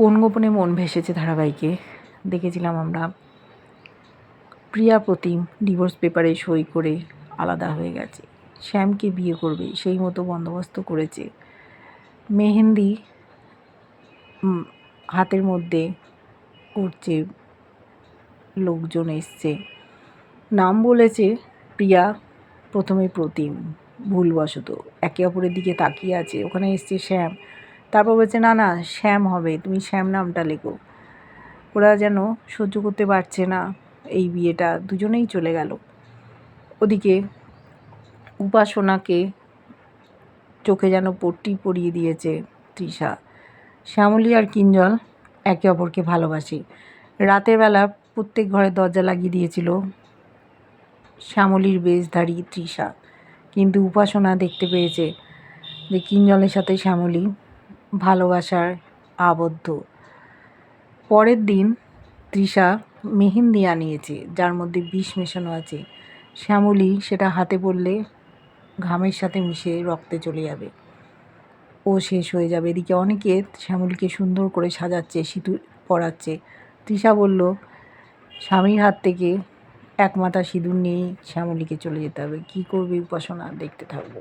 কোন গোপনে মন ভেসেছে ধারাবাহিকে দেখেছিলাম আমরা প্রিয়া প্রতিম ডিভোর্স পেপারে সই করে আলাদা হয়ে গেছে, শ্যামকে বিয়ে করবে সেই মতো বন্দোবস্ত করেছে। মেহেন্দি হাতের মধ্যে উঠছে, লোকজন এসছে, নাম বলেছে প্রিয়া, প্রথমে প্রতিম, ভুলবশত একে অপরের দিকে তাকিয়ে আছে। ওখানে এসছে শ্যাম, তারপর বলছে না না শ্যাম হবে, তুমি শ্যাম নামটা লেখো। ওরা যেন সহ্য করতে পারছে না এই বিয়েটা, দুজনেই চলে গেল। ওদিকে উপাসনাকে চোখে যেন পট্টি পরিয়ে দিয়েছে তৃষা। শ্যামলী আর কিঞ্জল একে অপরকে ভালোবাসে। রাতের বেলা প্রত্যেক ঘরের দরজা লাগিয়ে দিয়েছিল শ্যামলীর বেশধারী তৃষা, কিন্তু উপাসনা দেখতে পেয়েছে যে কিঞ্জলের সাথে শ্যামলী ভালোবাসার আবদ্ধ। পরের দিন তৃষা মেহেন্দি আনিয়েছে যার মধ্যে বিষ মেশানো আছে। শ্যামলী সেটা হাতে পড়লে ঘামের সাথে মিশে রক্তে চলে যাবে, ও শেষ হয়ে যাবে। এদিকে অনেকে শ্যামলীকে সুন্দর করে সাজাচ্ছে, সিঁদুর পরাচ্ছে। তৃষা বলল স্বামীর হাত থেকে এক মাথা সিঁদুর নিয়েই শ্যামলীকে চলে যেতে হবে। কী করবে উপাসনা, দেখতে থাকবো।